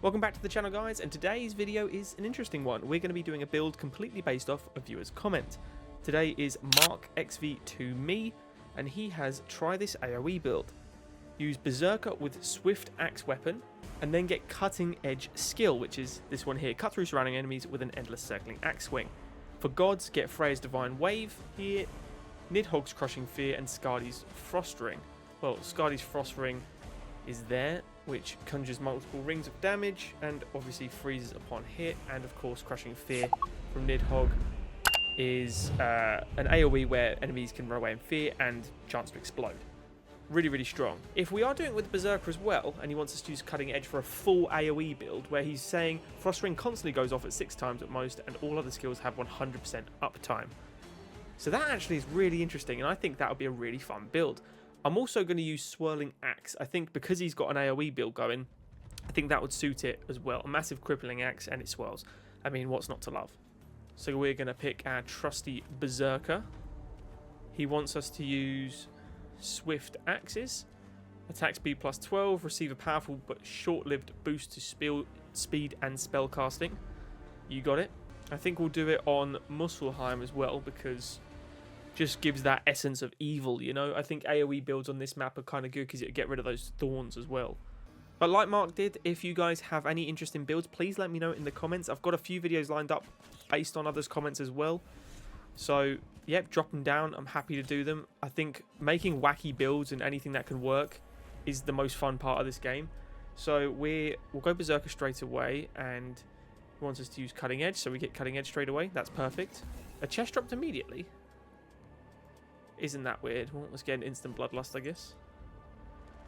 Welcome back to the channel, guys, and today's video is an interesting one. We're going to be doing a build completely based off a viewer's comment. Today is Mark XV2Me, and he has try this AoE build. Use Berserker with Swift Axe Weapon, and then get Cutting Edge Skill, which is this one here. Cut through surrounding enemies with an endless circling axe swing. For gods, get Freya's Divine Wave here, Nidhogg's Crushing Fear, and Skadi's Frost Ring. Well, Skadi's Frost Ring is there, which conjures multiple rings of damage and obviously freezes upon hit, and of course Crushing Fear from Nidhogg is an AoE where enemies can run away in fear and chance to explode. Really strong. If we are doing it with Berserker as well, and he wants us to use Cutting Edge for a full AoE build where he's saying Frost Ring constantly goes off at 6 times at most and all other skills have 100% uptime. So that actually is really interesting, and I think that would be a really fun build. I'm also going to use Swirling Axe. I think because he's got an AoE build going, I think that would suit it as well. A massive crippling axe and it swirls. I mean, what's not to love? So we're going to pick our trusty Berserker. He wants us to use Swift Axes. Attack speed plus 12. Receive a powerful but short-lived boost to speed and spell casting. You got it. I think we'll do it on Muspelheim as well because just gives that essence of evil, you know. I think AoE builds on this map are kind of good because it get rid of those thorns as well. But like Mark did, if you guys have any interesting builds, please let me know in the comments. I've got a few videos lined up based on others' comments as well. So, yep, drop them down. I'm happy to do them. I think making wacky builds and anything that can work is the most fun part of this game. So we'll go Berserker straight away, and he wants us to use Cutting Edge, so we get Cutting Edge straight away. That's perfect. A chest dropped immediately. Isn't that weird? Well, let's get an instant bloodlust, I guess.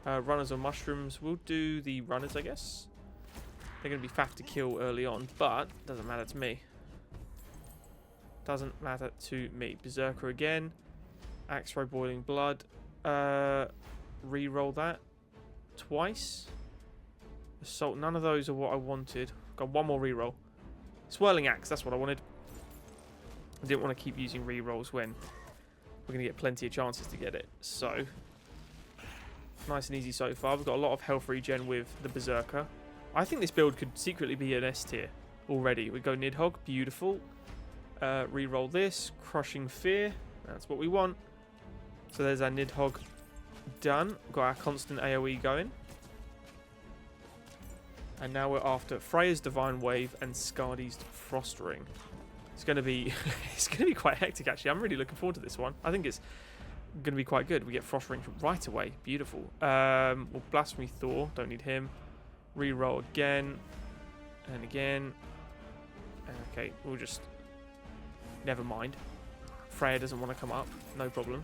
Runners or mushrooms. We'll do the runners, I guess. They're going to be faff to kill early on, but doesn't matter to me. Doesn't matter to me. Berserker again. Axe throw boiling blood. Reroll that twice. Assault. None of those are what I wanted. Got one more reroll. Swirling axe. That's what I wanted. I didn't want to keep using rerolls when we're going to get plenty of chances to get it. So, nice and easy so far. We've got a lot of health regen with the Berserker. I think this build could secretly be an S tier already. We go Nidhogg. Beautiful. Reroll this. Crushing Fear. That's what we want. So there's our Nidhogg done. We've got our constant AoE going. And now we're after Freya's Divine Wave and Skadi's Frost Ring. It's going to be quite hectic, actually. I'm really looking forward to this one. I think it's going to be quite good. We get Frost Ring right away. Beautiful. We'll Blasphemy Thor. Don't need him. Reroll again. And again. Okay, we'll just... Never mind. Freya doesn't want to come up. No problem.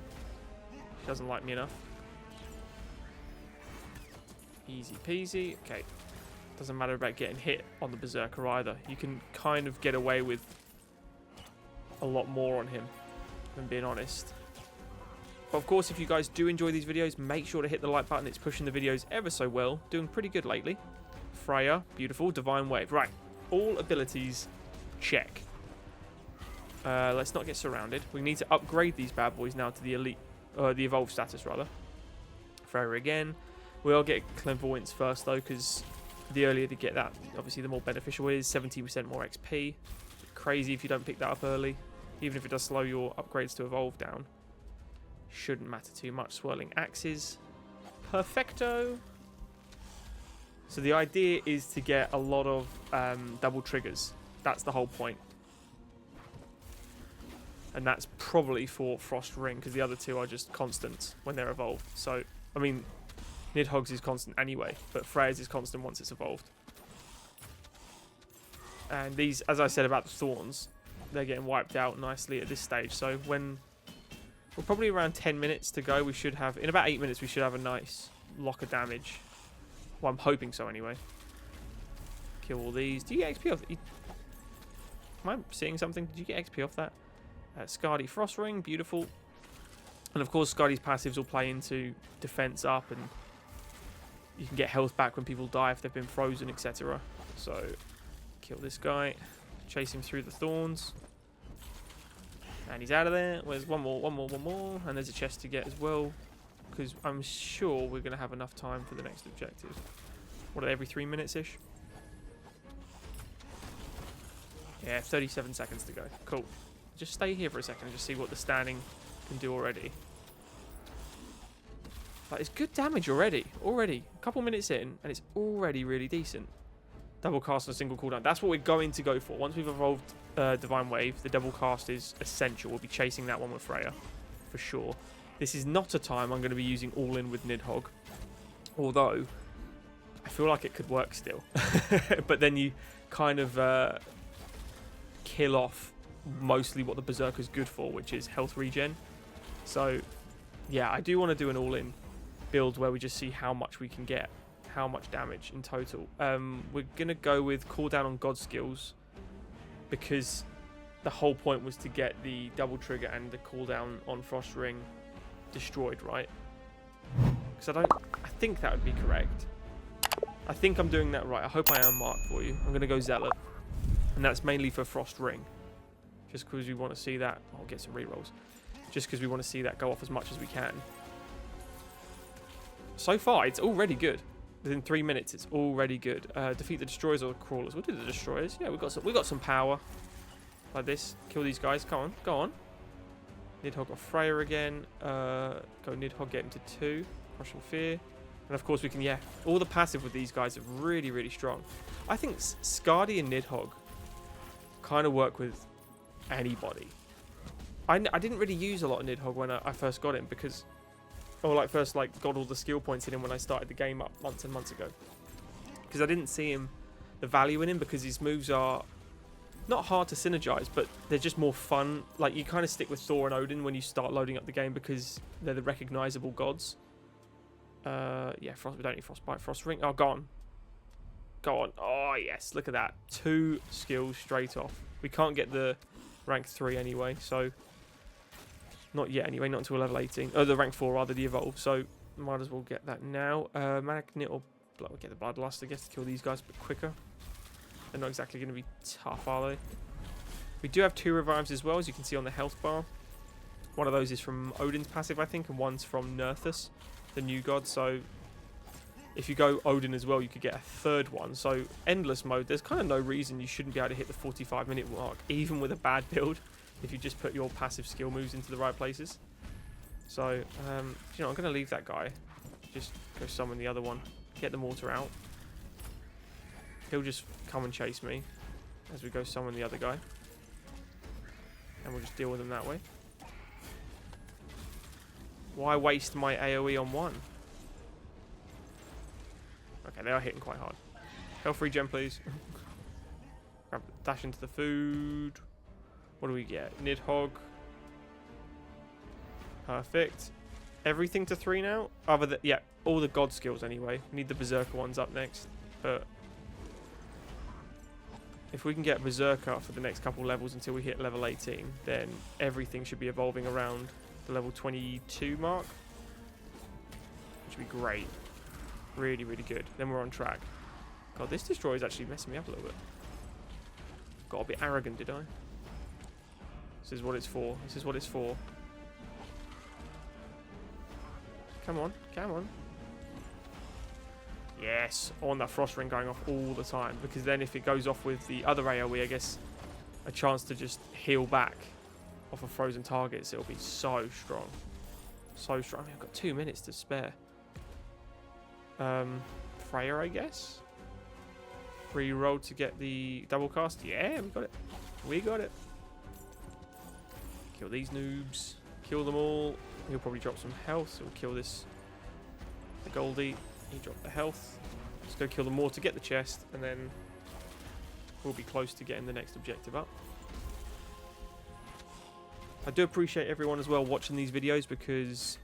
She doesn't like me enough. Easy peasy. Okay. Doesn't matter about getting hit on the Berserker either. You can kind of get away with a lot more on him, if I'm being honest. But of course, if you guys do enjoy these videos, make sure to hit the like button. It's pushing the videos ever so well. Doing pretty good lately. Freya, beautiful. Divine Wave. Right. All abilities, check. Let's not get surrounded. We need to upgrade these bad boys now to the elite, the evolved status rather. Freya again. We'll get Clairvoyance first though, because the earlier to get that, obviously the more beneficial it is. 70% more XP. Crazy if you don't pick that up early. Even if it does slow your upgrades to evolve down. Shouldn't matter too much. Swirling Axes. Perfecto. So the idea is to get a lot of double triggers. That's the whole point. And that's probably for Frost Ring, because the other two are just constant when they're evolved. So, I mean, Nidhogg's is constant anyway, but Freya's is constant once it's evolved. And these, as I said about the thorns, they're getting wiped out nicely at this stage. So when we're probably around 10 minutes to go, we should have, in about 8 minutes, we should have a nice lock of damage. Well, I'm hoping so anyway. Kill all these. Do you get XP off? Am I seeing something? Did you get XP off that? Skadi Frost Ring, beautiful. And of course, Skadi's passives will play into defense up, and you can get health back when people die if they've been frozen, etc. So, kill this guy, chase him through the thorns, and he's out of there. There's one more, and there's a chest to get as well, because I'm sure we're going to have enough time for the next objective. What are they, every 3 minutes ish? Yeah, 37 seconds to go. Cool. Just stay here for a second and just see what the standing can do already. Like, it's good damage already. Already. A couple minutes in, and it's already really decent. Double cast on a single cooldown. That's what we're going to go for. Once we've evolved Divine Wave, the double cast is essential. We'll be chasing that one with Freya, for sure. This is not a time I'm going to be using all-in with Nidhogg. Although, I feel like it could work still. But then you kind of kill off mostly what the Berserker's good for, which is health regen. So, yeah, I do want to do an all-in build where we just see how much we can get. How much damage in total. We're going to go with cooldown on God skills because the whole point was to get the double trigger and the cooldown on Frost Ring destroyed, right? Because I think that would be correct. I think I'm doing that right. I hope I am, Mark, for you. I'm going to go Zealot. And that's mainly for Frost Ring. Just because we want to see that. I'll get some rerolls. Just because we want to see that go off as much as we can. So far, it's already good. Within 3 minutes, it's already good. Defeat the destroyers or the crawlers. We'll do the destroyers. Yeah, we got some power. Like this. Kill these guys. Come on, go on. Nidhogg got Freya again. Go Nidhogg, get into 2. Crushing Fear. And of course we can, yeah, all the passive with these guys are really, really strong. I think Skadi and Nidhogg kind of work with anybody. I didn't really use a lot of Nidhogg when I first got him because... Or like first like got all the skill points in him when I started the game up months and months ago. Because I didn't see the value in him because his moves are not hard to synergize, but they're just more fun. Like you kind of stick with Thor and Odin when you start loading up the game because they're the recognizable gods. Yeah, we don't need Frostbite. Frost Ring. Oh, go on. Go on. Oh, yes. Look at that. 2 skills straight off. We can't get the rank 3 anyway, so... Not yet anyway, not until level 18. Oh, the rank 4 rather, the evolve. So might as well get that now. Magnet or we'll get the Bloodlust, I guess, to kill these guys a bit quicker. They're not exactly going to be tough, are they? We do have 2 revives as well, as you can see on the health bar. One of those is from Odin's passive, I think, and one's from Nerthus, the new god. So if you go Odin as well, you could get a 3rd one. So endless mode, there's kind of no reason you shouldn't be able to hit the 45-minute mark, even with a bad build. If you just put your passive skill moves into the right places. So, you know, I'm going to leave that guy. Just go summon the other one. Get the mortar out. He'll just come and chase me as we go summon the other guy. And we'll just deal with him that way. Why waste my AoE on one? Okay, they are hitting quite hard. Health regen, please. Grab, dash into the food. What do we get? Nidhogg. Perfect. Everything to 3 now? Other than, yeah, all the god skills anyway. We need the Berserker ones up next. But if we can get Berserker for the next couple levels until we hit level 18, then everything should be evolving around the level 22 mark. Which would be great. Really, really good. Then we're on track. God, this destroyer is actually messing me up a little bit. Got a bit arrogant, did I? This is what it's for. This is what it's for. Come on. Come on. Yes. I want that Frost Ring going off all the time. Because then if it goes off with the other AoE, I guess a chance to just heal back off of frozen targets. It'll be so strong. So strong. I mean, I've got 2 minutes to spare. Freya, I guess. Reroll to get the double cast. Yeah, we got it. We got it. Kill these noobs. Kill them all. He'll probably drop some health, so we'll kill this. The Goldie. He dropped the health. Let's go kill them more to get the chest, and then we'll be close to getting the next objective up. I do appreciate everyone as well watching these videos because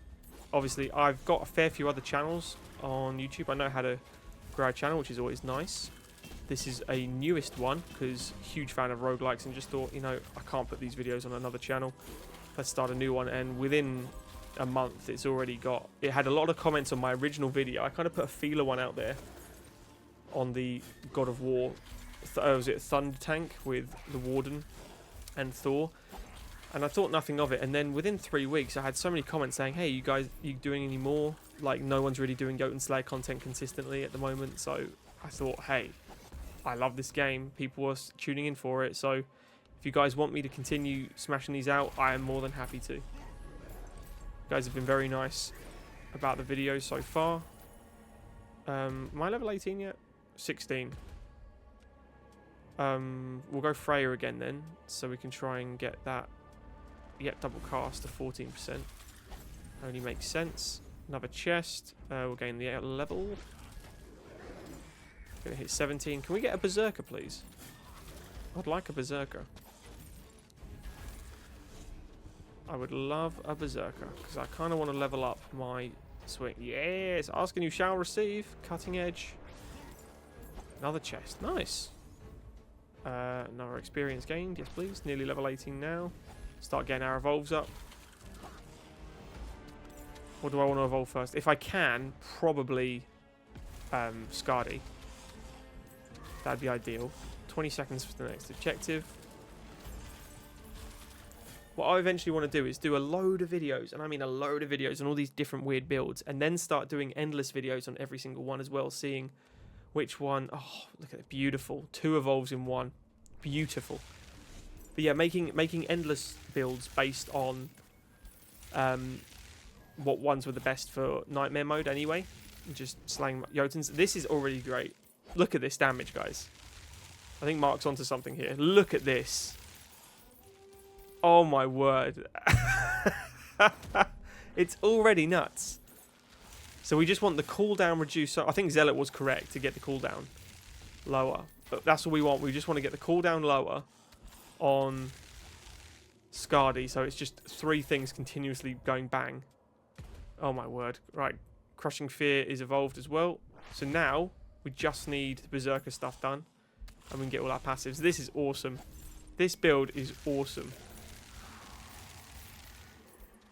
obviously I've got a fair few other channels on YouTube. I know how to grow a channel, which is always nice. This is a newest one because huge fan of roguelikes and just thought, you know, I can't put these videos on another channel. Let's start a new one. And within a month, it's already got... It had a lot of comments on my original video. I kind of put a feeler one out there on the God of War. Was it Thunder Tank with the Warden and Thor? And I thought nothing of it. And then within 3 weeks, I had so many comments saying, hey, you guys, you doing any more? Like, no one's really doing Jotunnslayer content consistently at the moment. So I thought, hey, I love this game. People are tuning in for it. So if you guys want me to continue smashing these out, I am more than happy to. You guys have been very nice about the videos so far. Am I level 18 yet? 16. We'll go Freya again then, so we can try and get that. Yep, double cast to 14%. Only makes sense. Another chest. We'll gain the level. Gonna hit 17. Can we get a berserker, please? I'd like a berserker. I would love a berserker because I kind of want to level up my swing. Yes, asking you shall receive. Cutting edge. Another chest. Nice. Another experience gained. Yes, please. Nearly level 18 now. Start getting our evolves up. What do I want to evolve first? If I can, probably Skadi. That'd be ideal. 20 seconds for the next objective. What I eventually want to do is do a load of videos, and I mean a load of videos on all these different weird builds, and then start doing endless videos on every single one as well, seeing which one. Oh, look at it, beautiful. 2 evolves in 1. Beautiful. But yeah, making endless builds based on what ones were the best for nightmare mode anyway. Just slaying Jotuns. This is already great. Look at this damage, guys. I think Mark's onto something here. Look at this. Oh my word. It's already nuts. So we just want the cooldown reduced. I think Zealot was correct to get the cooldown lower. But that's all we want. We just want to get the cooldown lower on Skadi. So it's just 3 things continuously going bang. Oh my word. Right. Crushing Fear is evolved as well. So now we just need the Berserker stuff done. And we can get all our passives. This is awesome. This build is awesome.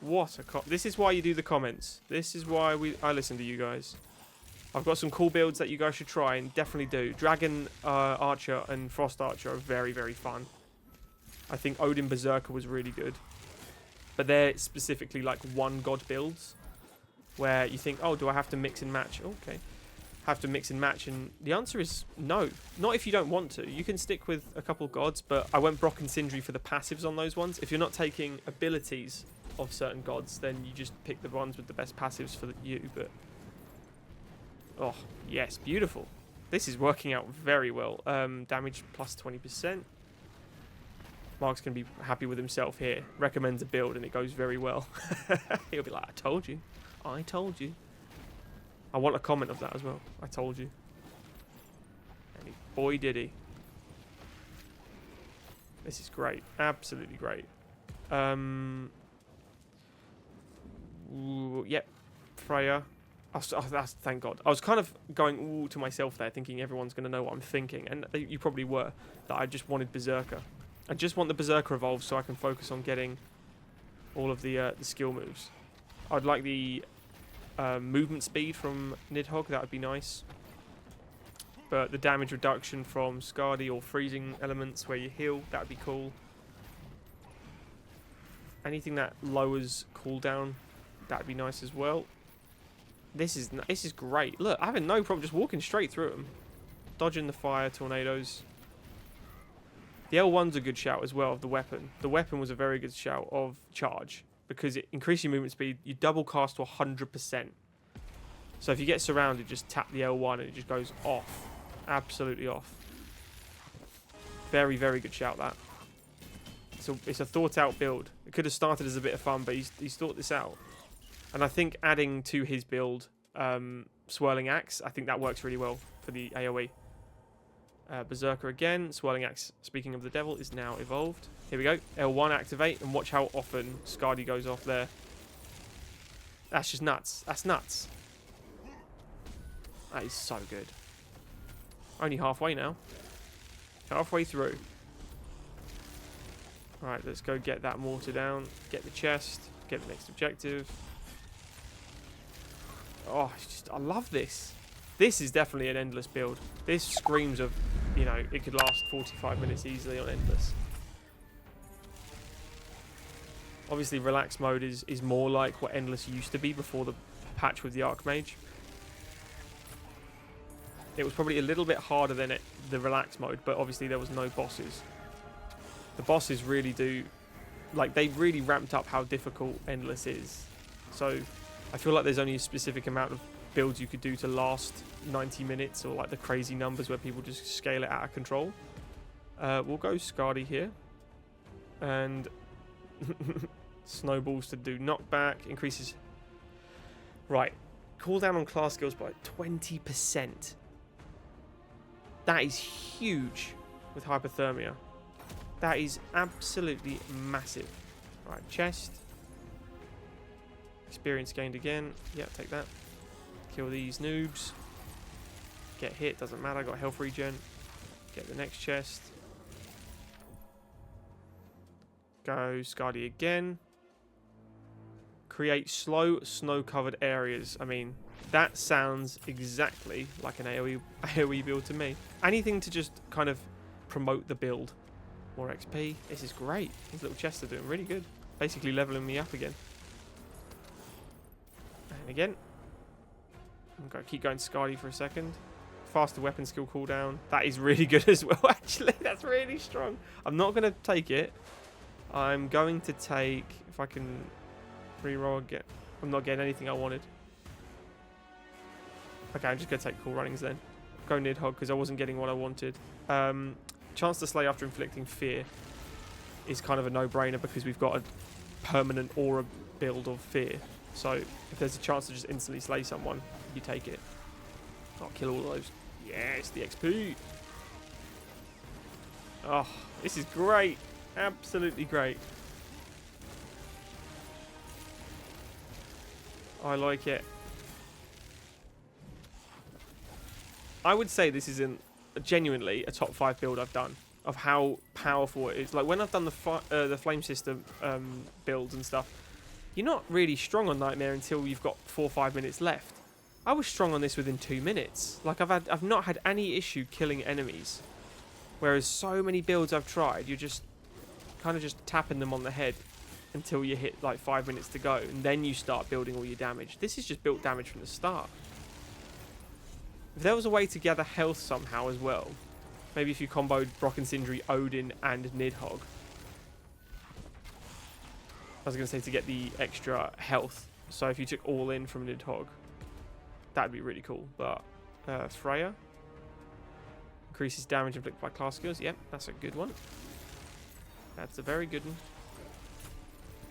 What a this is why you do the comments. This is why I listen to you guys. I've got some cool builds that you guys should try and definitely do. Dragon Archer and Frost Archer are very, very fun. I think Odin Berserker was really good. But they're specifically like 1 god builds. Where you think, oh, do I have to mix and match? Okay. Have to mix and match, and the answer is no. Not if you don't want to. You can stick with a couple gods, but I went Brock and Sindri for the passives on those ones. If you're not taking abilities of certain gods, then you just pick the ones with the best passives for you. But oh yes, beautiful. This is working out very well. Damage plus 20%. Mark's gonna be happy with himself here. Recommends a build, and it goes very well. He'll be like, I told you. I told you. I want a comment of that as well. I told you. And boy did he. This is great. Absolutely great. Yep. Freya. Thank God. I was kind of going ooh to myself there, thinking everyone's going to know what I'm thinking. And you probably were. That I just wanted Berserker. I just want the Berserker evolved so I can focus on getting all of the skill moves. I'd like the movement speed from Nidhogg, that would be nice. But the damage reduction from Skadi or freezing elements where you heal, that would be cool. Anything that lowers cooldown, that would be nice as well. This is great. Look, I'm having no problem just walking straight through them. Dodging the fire tornadoes. The L1's a good shout as well of the weapon. The weapon was a very good shout of charge. Because it increases your movement speed, you double cast to 100%. So if you get surrounded, just tap the L1 and it just goes off. Absolutely off. Very, very good shout, that. So it's a thought-out build. It could have started as a bit of fun, but he's thought this out. And I think adding to his build, Swirling Axe, I think that works really well for the AoE. Berserker again. Swirling Axe, speaking of the devil, is now evolved. Here we go. L1 activate, and watch how often Skadi goes off there. That's just nuts. That's nuts. That is so good. Only halfway now. Halfway through. Alright, let's go get that mortar down. Get the chest. Get the next objective. Oh, it's just, I love this. This is definitely an endless build. This screams of, you know, it could last 45 minutes easily on endless. Obviously, relax mode is more like what endless used to be before the patch with the Archmage. It was probably a little bit harder than the relax mode, but obviously there was no bosses. The bosses really do, like, they really ramped up how difficult Endless is. So I feel like there's only a specific amount of builds you could do to last 90 minutes, or like the crazy numbers where people just scale it out of control. We'll go Skadi here. And snowballs to do knockback. Increases. Right. Cooldown on class skills by 20%. That is huge with hypothermia. That is absolutely massive. Right, chest. Experience gained again. Yeah, take that. Kill these noobs. Get hit, doesn't matter. Got health regen. Get the next chest. Go Skadi again. Create slow, snow-covered areas. I mean, that sounds exactly like an AoE build to me. Anything to just kind of promote the build. More XP. This is great. These little chests are doing really good. Basically leveling me up again. And again. I'm going to keep going Skadi for a second. Faster weapon skill cooldown. That is really good as well, actually. That's really strong. I'm not going to take it. I'm going to take, if I can reroll again. I'm not getting anything I wanted. Okay, I'm just going to take Cool Runnings then. Go Nidhogg because I wasn't getting what I wanted. Chance to slay after inflicting fear is kind of a no-brainer because we've got a permanent aura build of fear. So if there's a chance to just instantly slay someone, you take it. I'll kill all those. Yes, the XP. Oh, this is great. Absolutely great. I like it. I would say this is genuinely a top 5 build I've done of how powerful it is. Like when I've done the flame system builds and stuff, you're not really strong on Nightmare until you've got 4 or 5 minutes left. I was strong on this within 2 minutes. Like I've not had any issue killing enemies. Whereas so many builds I've tried, you're just kind of just tapping them on the head until you hit like 5 minutes to go, and then you start building all your damage. This is just built damage from the start. If there was a way to gather health somehow as well, maybe if you comboed Brock and Sindri, Odin, and Nidhogg. I was going to say to get the extra health. So if you took all in from Nidhogg, that'd be really cool. But Freya increases damage inflicted by class skills. Yep, that's a good one. That's a very good one.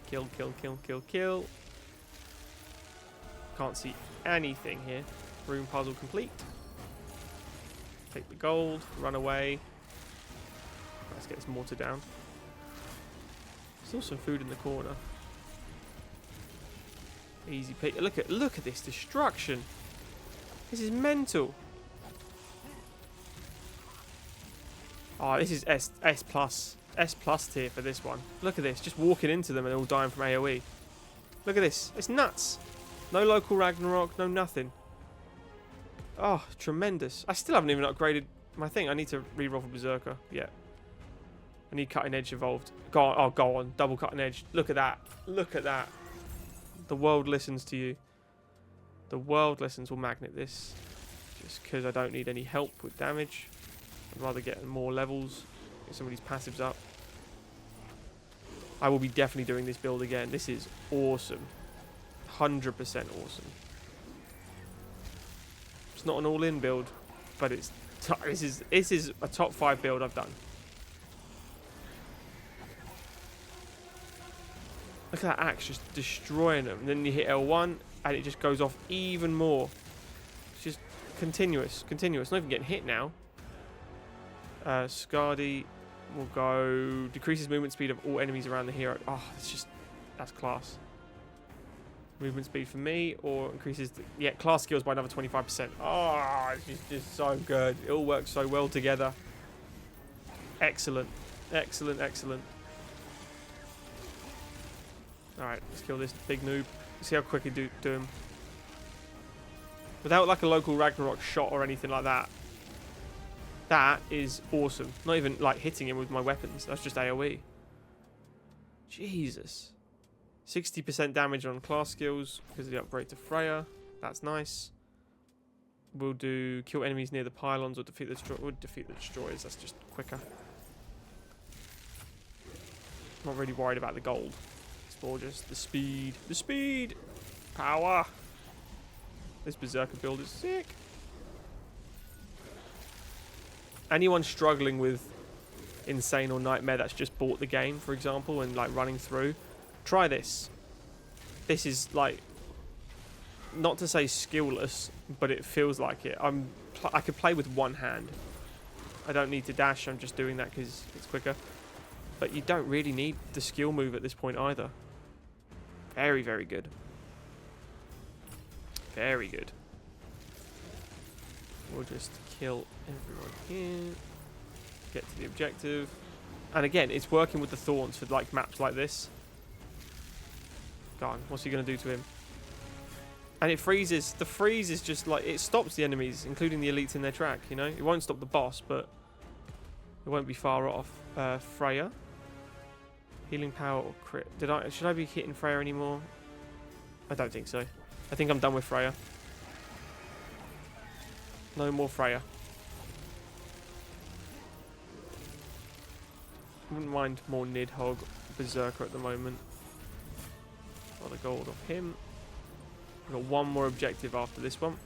Kill, kill, kill, kill, kill. Can't see anything here. Room puzzle complete. Take the gold, run away. Let's get this mortar down. Still some food in the corner. Easy pick. Look at this destruction. This is mental. Oh, this is S plus tier for this one. Look at this, just walking into them and all dying from AoE. Look at this, it's nuts. No local Ragnarok, no nothing. Oh, tremendous. I still haven't even upgraded my thing. I need to reroll for Berserker. Yeah. I need Cutting Edge evolved. Go on, oh, go on. Double Cutting Edge. Look at that. Look at that. The world listens to you. The world listens. Will magnet this. Just because I don't need any help with damage. I'd rather get more levels. Get some of these passives up. I will be definitely doing this build again. This is awesome. 100% awesome. It's not an all-in build, but this is a top 5 build I've done. Look at that axe just destroying them. And then you hit L1 and it just goes off even more. It's just continuous. Not even getting hit now. Skadi will go decreases movement speed of all enemies around the hero. Oh, that's class. Movement speed for me, or increases class skills by another 25%. Oh, it's just so good. It all works so well together. Excellent. Excellent. Alright, let's kill this big noob. See how quick we do him. Without like a local Ragnarok shot or anything like that. That is awesome. Not even like hitting him with my weapons. That's just AoE. Jesus. 60% damage on class skills because of the upgrade to Freya. That's nice. We'll do kill enemies near the pylons or defeat the we'll defeat the destroyers. That's just quicker. Not really worried about the gold. It's more just the speed. The speed! Power! This Berserker build is sick. Anyone struggling with Insane or Nightmare that's just bought the game, for example, and like running through, try this. This is like, not to say skillless, but it feels like it. I could play with one hand. I don't need to dash. I'm just doing that because it's quicker. But you don't really need the skill move at this point either. Very, very good. Very good. We'll just kill everyone here. Get to the objective. And again, it's working with the thorns for like maps like this. God, what's he going to do to him? And it freezes. The freeze is just like, it stops the enemies, including the elites in their track, you know? It won't stop the boss, but it won't be far off. Freya. Healing power or crit. Should I be hitting Freya anymore? I don't think so. I think I'm done with Freya. No more Freya. Wouldn't mind more Nidhogg Berserker at the moment. Got the gold off him. We've got one more objective after this one.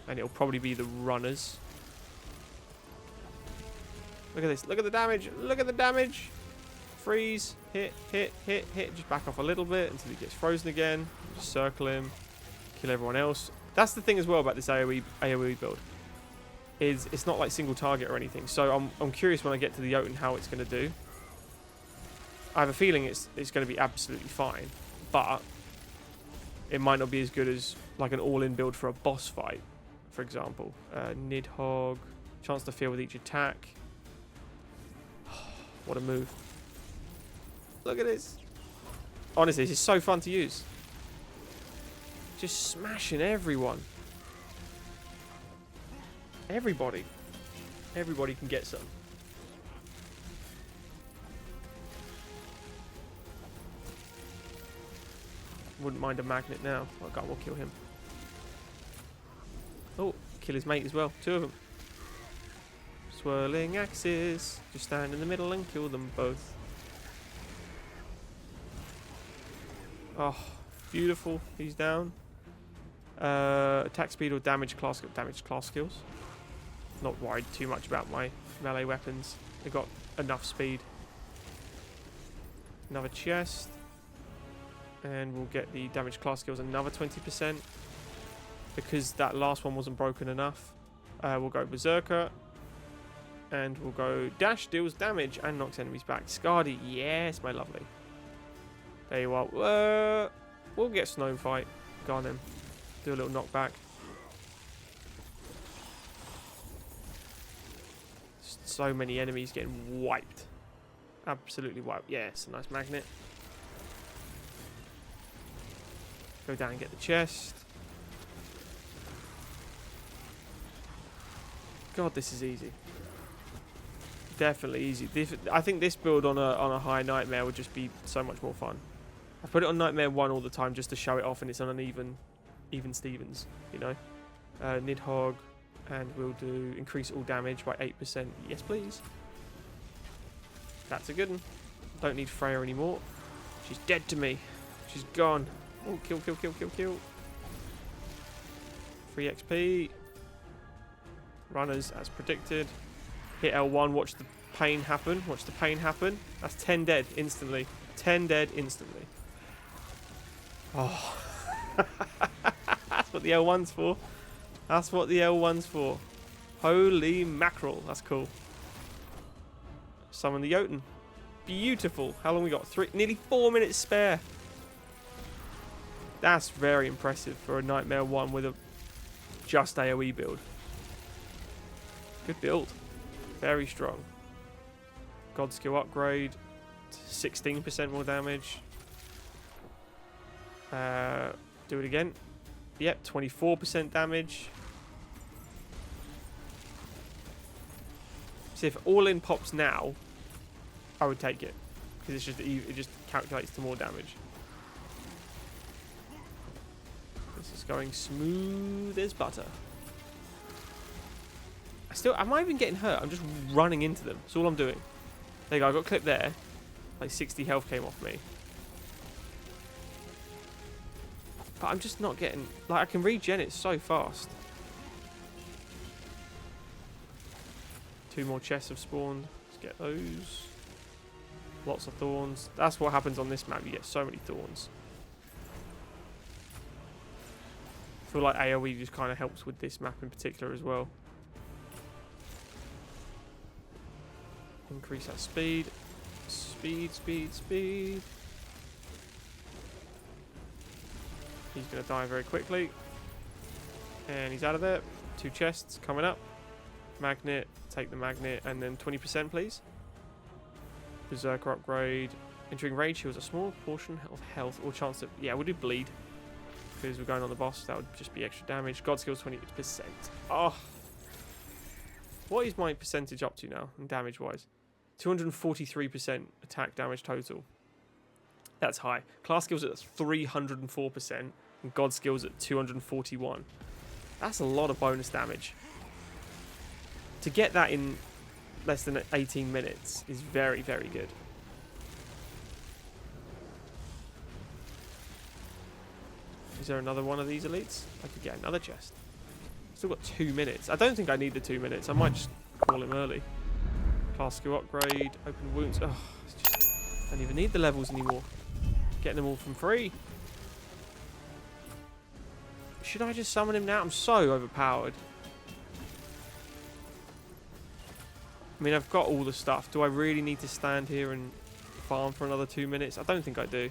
And it'll probably be the runners. Look at this. Look at the damage. Look at the damage. Freeze. Hit, hit, hit, hit. Just back off a little bit until he gets frozen again. Just circle him. Kill everyone else. That's the thing as well about this AoE build. Is it's not like single target or anything. So I'm curious when I get to the Jotun how it's going to do. I have a feeling it's going to be absolutely fine. But it might not be as good as like an all-in build for a boss fight, for example. Nidhogg. Chance to feel with each attack. What a move. Look at this. Honestly, this is so fun to use. Just smashing everyone. Everybody. Everybody can get some. Wouldn't mind a magnet now. Oh god, we'll kill him. Oh, kill his mate as well. Two of them. Swirling axes. Just stand in the middle and kill them both. Oh, beautiful. He's down. Attack speed or damage class skills. Not worried too much about my melee weapons. They've got enough speed. Another chest. And we'll get the damage class skills another 20%. Because that last one wasn't broken enough. We'll go Berserker. And we'll go Dash deals damage and knocks enemies back. Skadi, yes, my lovely. There you are. We'll get Snow Fight. Go on then. Do a little knockback. So many enemies getting wiped. Absolutely wiped. Yeah, it's a nice magnet. Go down and get the chest. God, this is easy. Definitely easy. I think this build on a high Nightmare would just be so much more fun. I put it on Nightmare 1 all the time just to show it off, and it's on an even Stevens, you know. Nidhogg, and we'll do increase all damage by 8%. Yes, please. That's a good one. Don't need Freya anymore. She's dead to me. She's gone. Oh, kill, kill, kill, kill, kill. Free XP. Runners, as predicted. Hit L1, watch the pain happen. Watch the pain happen. That's 10 dead instantly. 10 dead instantly. Oh. That's what the L1's for. That's what the L1's for. Holy mackerel. That's cool. Summon the Jotun. Beautiful. How long we got? Nearly 4 minutes spare. That's very impressive for a Nightmare 1 with a just AoE build. Good build. Very strong. God skill upgrade. 16% more damage. Do it again. Yep, 24% damage. See, if all in pops now, I would take it because it just calculates to more damage. This is going smooth as butter. Am I even getting hurt? I'm just running into them. That's all I'm doing. There you go. I got clipped there. Like 60 health came off me. But I'm just not getting... Like, I can regen it so fast. 2 more chests have spawned. Let's get those. Lots of thorns. That's what happens on this map. You get so many thorns. I feel like AoE just kind of helps with this map in particular as well. Increase that speed. Speed, speed, speed. He's going to die very quickly. And he's out of there. 2 chests coming up. Magnet. Take the magnet. And then 20%, please. Berserker upgrade. Entering rage heals a small portion of health or chance to... Yeah, we'll do bleed. Because we're going on the boss. That would just be extra damage. God skills 20%. Oh. What is my percentage up to now? Damage-wise. 243% attack damage total. That's high. Class skills at 304%. And God skills at 241. That's a lot of bonus damage. To get that in less than 18 minutes is very, very good. Is there another one of these elites? I could get another chest. Still got 2 minutes. I don't think I need the 2 minutes. I might just call him early. Class skill upgrade. Open wounds. Oh, it's just, I don't even need the levels anymore. Getting them all from free. Should I just summon him now? I'm so overpowered. I mean, I've got all the stuff. Do I really need to stand here and farm for another 2 minutes? I don't think I do.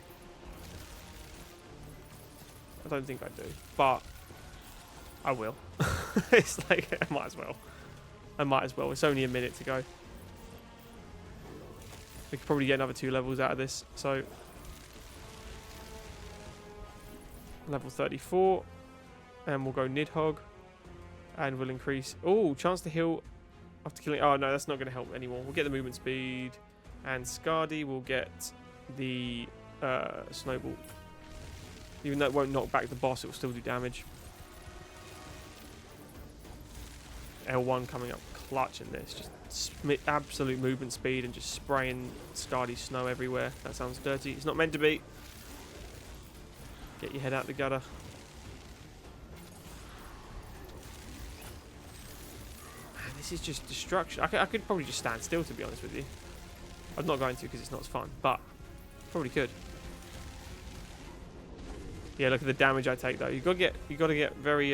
I don't think I do. But I will. It's like, I might as well. I might as well. It's only a minute to go. We could probably get another 2 levels out of this. So, level 34. And we'll go Nidhogg. And we'll increase... Oh, chance to heal after killing... Oh, no, that's not going to help anymore. We'll get the movement speed. And Skadi will get the snowball. Even though it won't knock back the boss, it will still do damage. L1 coming up clutch in this. Just absolute movement speed and just spraying Skadi snow everywhere. That sounds dirty. It's not meant to be. Get your head out the gutter. Man, this is just destruction. I could probably just stand still, to be honest with you. I'm not going to because it's not as fun, but probably could. Yeah, look at the damage I take though. You got to get very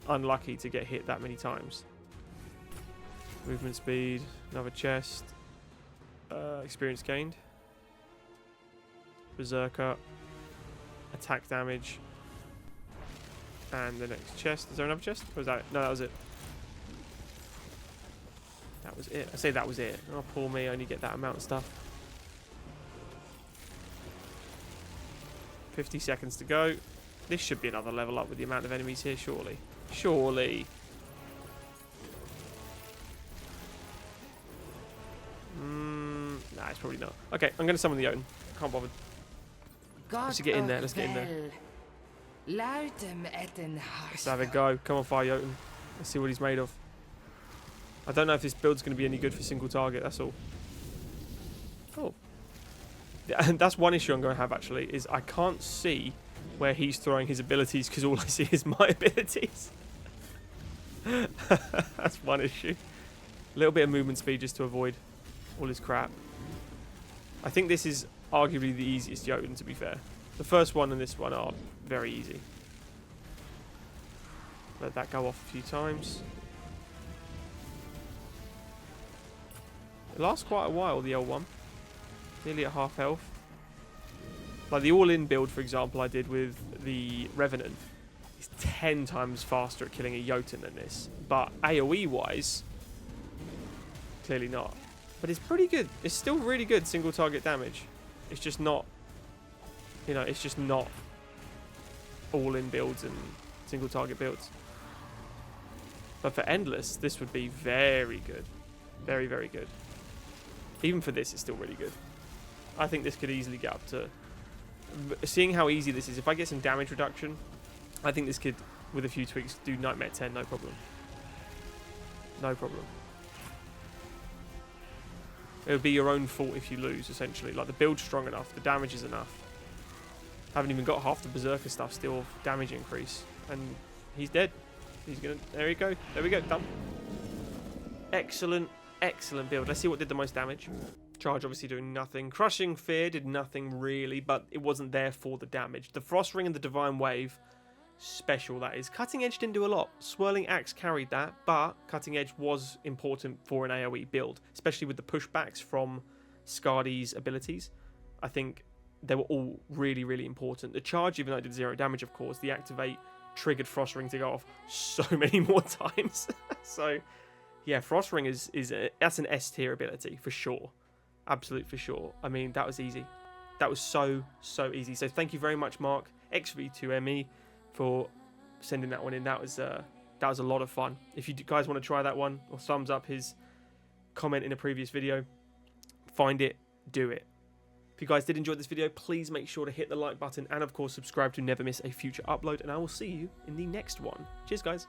unlucky to get hit that many times. Movement speed, another chest, experience gained, berserker, attack damage, and the next chest. Is there another chest? Or was that it? No, that was it. That was it. I say that was it. Oh, poor me. I only get that amount of stuff. 50 seconds to go. This should be another level up with the amount of enemies here, surely. Surely. Nah, it's probably not. Okay, I'm going to summon the Jotun. Can't bother. Let's get in there. Let's get in there. Let's have a go. Come on, fire Jotun. Let's see what he's made of. I don't know if this build's going to be any good for single target. That's all. Oh. And that's one issue I'm going to have, actually, is I can't see where he's throwing his abilities because all I see is my abilities. That's one issue. A little bit of movement speed just to avoid all his crap. I think this is arguably the easiest Jotun, to be fair. The first one and this one are very easy. Let that go off a few times. It lasts quite a while, the L1. Nearly at half health. Like the all-in build, for example, I did with the Revenant is 10 times faster at killing a Jotun than this. But AoE-wise, clearly not. But it's pretty good. It's still really good single target damage. It's just not, you know, it's just not all-in builds and single target builds. But for Endless, this would be very good. Very, very good. Even for this, it's still really good. I think this could easily get up to... Seeing how easy this is, if I get some damage reduction, I think this could, with a few tweaks, do Nightmare 10, no problem. No problem. It would be your own fault if you lose, essentially. Like, the build's strong enough, the damage is enough. Haven't even got half the Berserker stuff still, damage increase. And he's dead. He's gonna... There we go. There we go. Done. Excellent, excellent build. Let's see what did the most damage. Charge obviously doing nothing. Crushing Fear did nothing really, but it wasn't there for the damage. The Frost Ring and the Divine Wave, special that is. Cutting Edge didn't do a lot. Swirling Axe carried that, but Cutting Edge was important for an AoE build, especially with the pushbacks from Skadi's abilities. I think they were all really, really important. The Charge, even though it did 0 damage, of course, the Activate triggered Frost Ring to go off so many more times. So, yeah, Frost Ring that's an S tier ability for sure. Absolute for sure. I mean, that was easy. That was so easy. So thank you very much, Mark XV2ME, for sending that one in. That was a lot of fun. If you guys want to try that one, or thumbs up his comment in a previous video, find it, do it. If you guys did enjoy this video, please make sure to hit the like button and of course subscribe to never miss a future upload, and I will see you in the next one. Cheers, guys.